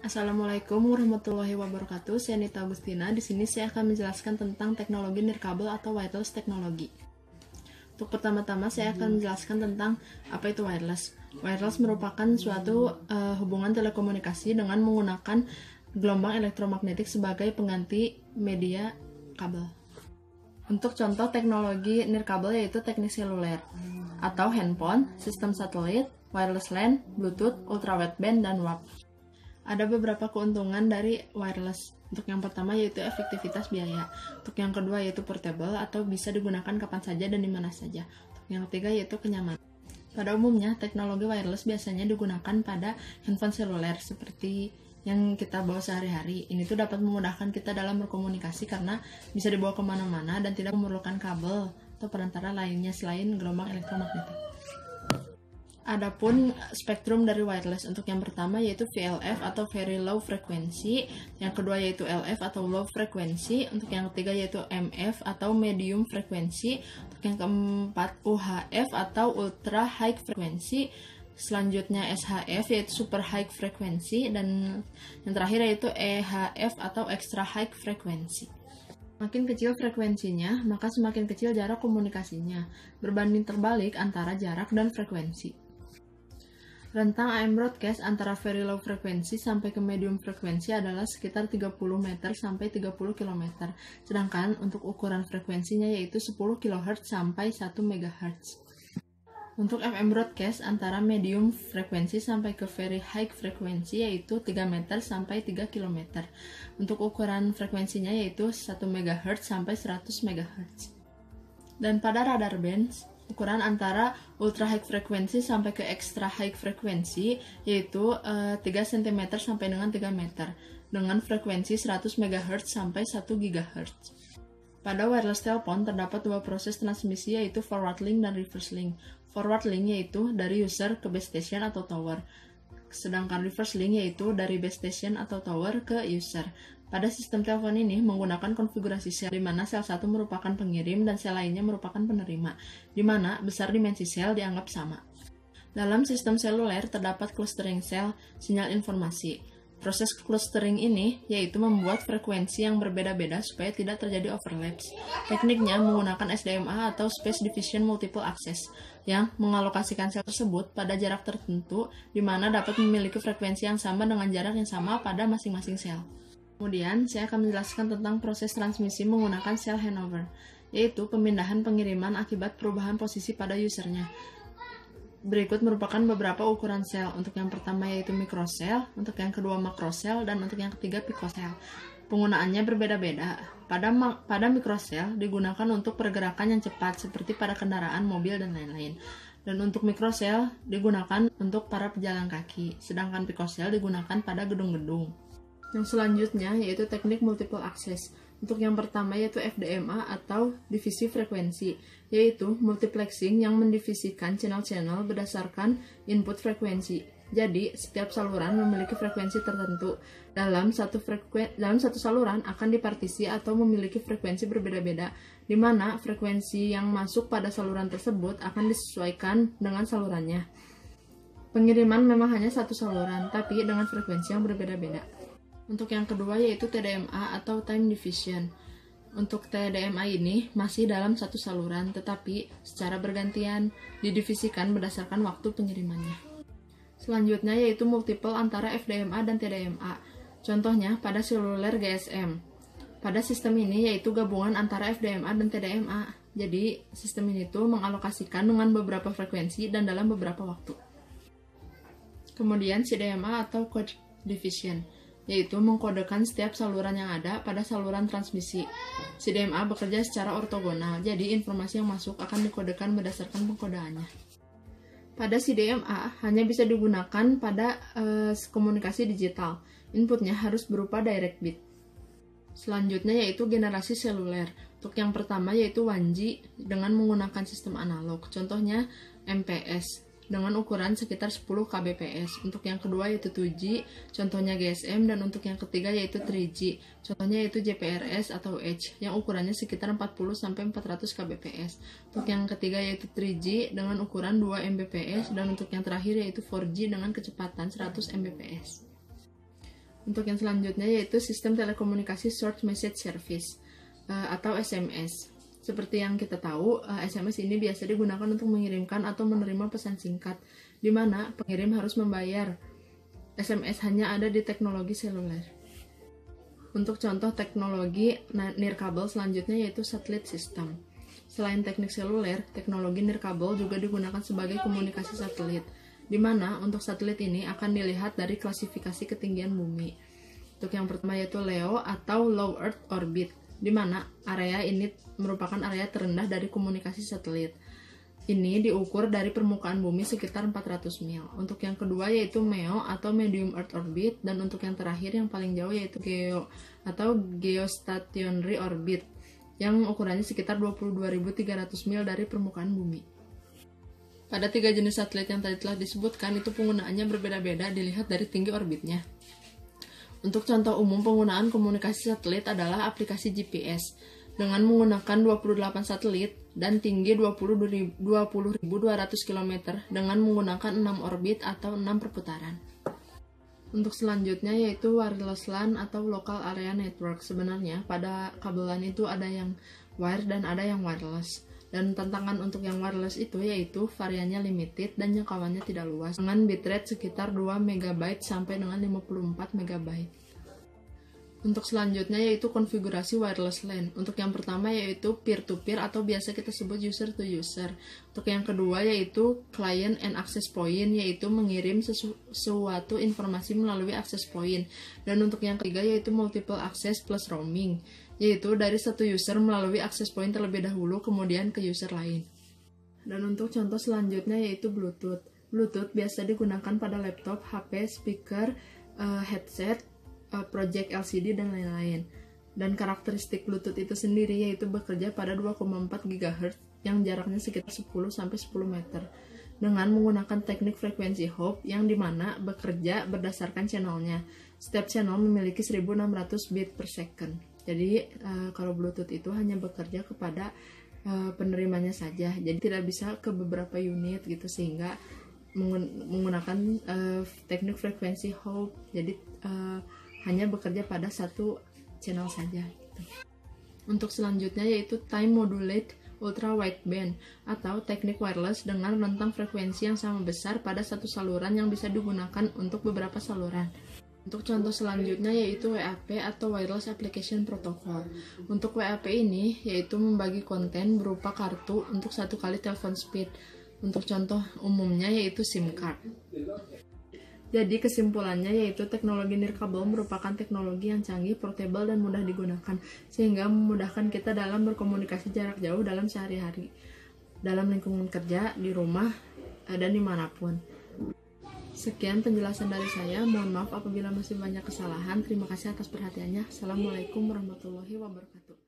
Assalamualaikum warahmatullahi wabarakatuh. Saya Nita Agustina. Di sini saya akan menjelaskan tentang teknologi nirkabel atau wireless technology. Untuk pertama-tama saya akan menjelaskan tentang apa itu wireless. Wireless merupakan suatu hubungan telekomunikasi dengan menggunakan gelombang elektromagnetik sebagai pengganti media kabel. Untuk contoh teknologi nirkabel yaitu teknik seluler atau handphone, sistem satelit, wireless LAN, Bluetooth, ultrawideband, dan WAP. Ada beberapa keuntungan dari wireless. Untuk yang pertama yaitu efektivitas biaya. Untuk yang kedua yaitu portable atau bisa digunakan kapan saja dan di mana saja. Untuk yang ketiga yaitu kenyamanan. Pada umumnya, teknologi wireless biasanya digunakan pada handphone seluler seperti yang kita bawa sehari-hari. Ini tuh dapat memudahkan kita dalam berkomunikasi karena bisa dibawa kemana-mana dan tidak memerlukan kabel atau perantara lainnya selain gelombang elektromagnetik. Adapun spektrum dari wireless, untuk yang pertama yaitu VLF atau Very Low Frequency, yang kedua yaitu LF atau Low Frequency, untuk yang ketiga yaitu MF atau Medium Frequency, untuk yang keempat UHF atau Ultra High Frequency, selanjutnya SHF yaitu Super High Frequency, dan yang terakhir yaitu EHF atau Extra High Frequency. Semakin kecil frekuensinya, maka semakin kecil jarak komunikasinya, berbanding terbalik antara jarak dan frekuensi. Rentang AM broadcast antara very low frequency sampai ke medium frequency adalah sekitar 30 meter sampai 30 km. Sedangkan untuk ukuran frekuensinya yaitu 10 kHz sampai 1 MHz. Untuk FM broadcast antara medium frekuensi sampai ke very high frequency yaitu 3 meter sampai 3 km. Untuk ukuran frekuensinya yaitu 1 MHz sampai 100 MHz. Dan pada radar bands, ukuran antara ultra high frequency sampai ke extra high frequency yaitu 3 cm sampai dengan 3 meter dengan frekuensi 100 MHz sampai 1 GHz. Pada wireless telepon terdapat dua proses transmisi yaitu forward link dan reverse link. Forward link yaitu dari user ke base station atau tower, sedangkan reverse link yaitu dari base station atau tower ke user. Pada sistem telepon ini menggunakan konfigurasi sel di mana sel satu merupakan pengirim dan sel lainnya merupakan penerima, di mana besar dimensi sel dianggap sama. Dalam sistem seluler terdapat clustering sel sinyal informasi. Proses clustering ini yaitu membuat frekuensi yang berbeda-beda supaya tidak terjadi overlaps. Tekniknya menggunakan SDMA atau Space Division Multiple Access yang mengalokasikan sel tersebut pada jarak tertentu di mana dapat memiliki frekuensi yang sama dengan jarak yang sama pada masing-masing sel. Kemudian, saya akan menjelaskan tentang proses transmisi menggunakan cell handover, yaitu pemindahan pengiriman akibat perubahan posisi pada usernya. Berikut merupakan beberapa ukuran sel. Untuk yang pertama yaitu mikrosel, untuk yang kedua makrosel, dan untuk yang ketiga pikosel. Penggunaannya berbeda-beda. Pada mikrosel digunakan untuk pergerakan yang cepat seperti pada kendaraan, mobil, dan lain-lain. Dan untuk mikrosel digunakan untuk para pejalan kaki, sedangkan pikosel digunakan pada gedung-gedung. Yang selanjutnya yaitu teknik multiple access. Untuk yang pertama yaitu FDMA atau divisi frekuensi, yaitu multiplexing yang mendivisikan channel-channel berdasarkan input frekuensi. Jadi, setiap saluran memiliki frekuensi tertentu. Dalam satu saluran akan dipartisi atau memiliki frekuensi berbeda-beda, di mana frekuensi yang masuk pada saluran tersebut akan disesuaikan dengan salurannya. Pengiriman memang hanya satu saluran, tapi dengan frekuensi yang berbeda-beda. Untuk yang kedua yaitu TDMA atau Time Division. Untuk TDMA ini masih dalam satu saluran, tetapi secara bergantian didivisikan berdasarkan waktu pengirimannya. Selanjutnya yaitu multiple antara FDMA dan TDMA. Contohnya pada seluler GSM. Pada sistem ini yaitu gabungan antara FDMA dan TDMA. Jadi sistem ini tuh mengalokasikan dengan beberapa frekuensi dan dalam beberapa waktu. Kemudian CDMA atau Code Division, yaitu mengkodekan setiap saluran yang ada pada saluran transmisi. CDMA bekerja secara ortogonal, jadi informasi yang masuk akan dikodekan berdasarkan pengkodaannya. Pada CDMA hanya bisa digunakan pada komunikasi digital. Inputnya harus berupa direct bit. Selanjutnya yaitu generasi seluler. Untuk yang pertama yaitu 1G dengan menggunakan sistem analog. Contohnya MPS dengan ukuran sekitar 10 kbps. Untuk yang kedua yaitu 2G, contohnya GSM, dan untuk yang ketiga yaitu 3G, contohnya yaitu JPRS atau Edge, yang ukurannya sekitar 40-400 kbps. Untuk yang ketiga yaitu 3G dengan ukuran 2 Mbps, dan untuk yang terakhir yaitu 4G dengan kecepatan 100 Mbps. Untuk yang selanjutnya yaitu sistem telekomunikasi short message service atau SMS. Seperti yang kita tahu, SMS ini biasa digunakan untuk mengirimkan atau menerima pesan singkat, di mana pengirim harus membayar. SMS hanya ada di teknologi seluler. Untuk contoh teknologi nirkabel selanjutnya yaitu satelit system. Selain teknik seluler, teknologi nirkabel juga digunakan sebagai komunikasi satelit, di mana untuk satelit ini akan dilihat dari klasifikasi ketinggian bumi. Untuk yang pertama yaitu LEO atau Low Earth Orbit, di mana area ini merupakan area terendah dari komunikasi satelit. Ini diukur dari permukaan bumi sekitar 400 mil. Untuk yang kedua yaitu MEO atau Medium Earth Orbit, dan untuk yang terakhir yang paling jauh yaitu GEO atau Geostationary Orbit, yang ukurannya sekitar 22.300 mil dari permukaan bumi. Pada 3 jenis satelit yang tadi telah disebutkan, itu penggunaannya berbeda-beda dilihat dari tinggi orbitnya. Untuk contoh umum penggunaan komunikasi satelit adalah aplikasi GPS, dengan menggunakan 28 satelit dan tinggi 20.200 km dengan menggunakan 6 orbit atau 6 perputaran. Untuk selanjutnya yaitu wireless LAN atau local area network. Sebenarnya pada kabel LAN itu ada yang wire dan ada yang wireless. Dan tantangan untuk yang wireless itu yaitu variannya limited dan jangkauannya tidak luas, dengan bitrate sekitar 2 MB sampai dengan 54 MB. Untuk selanjutnya yaitu konfigurasi wireless LAN. Untuk yang pertama yaitu peer-to-peer atau biasa kita sebut user-to-user. Untuk yang kedua yaitu client and access point, yaitu mengirim sesuatu informasi melalui access point. Dan untuk yang ketiga yaitu multiple access plus roaming, yaitu dari satu user melalui access point terlebih dahulu kemudian ke user lain. Dan untuk contoh selanjutnya yaitu Bluetooth. Bluetooth biasa digunakan pada laptop, HP, speaker, headset, project LCD dan lain-lain. Dan karakteristik Bluetooth itu sendiri yaitu bekerja pada 2,4 GHz yang jaraknya sekitar 10-10 meter dengan menggunakan teknik frekuensi hop yang dimana bekerja berdasarkan channelnya. Setiap channel memiliki 1600 bit per second. Jadi kalau Bluetooth itu hanya bekerja kepada penerimanya saja, jadi tidak bisa ke beberapa unit gitu, sehingga menggunakan teknik frekuensi hop, jadi hanya bekerja pada satu channel saja gitu. Untuk selanjutnya yaitu time modulate ultra wideband atau teknik wireless dengan rentang frekuensi yang sama besar pada satu saluran yang bisa digunakan untuk beberapa saluran. Untuk contoh selanjutnya yaitu WAP atau Wireless Application Protocol. Untuk WAP ini yaitu membagi konten berupa kartu untuk satu kali telepon speed. Untuk contoh umumnya yaitu SIM card. Jadi kesimpulannya yaitu teknologi nirkabel merupakan teknologi yang canggih, portable, dan mudah digunakan, sehingga memudahkan kita dalam berkomunikasi jarak jauh dalam sehari-hari, dalam lingkungan kerja, di rumah, dan dimanapun. Sekian penjelasan dari saya, mohon maaf apabila masih banyak kesalahan. Terima kasih atas perhatiannya. Assalamualaikum warahmatullahi wabarakatuh.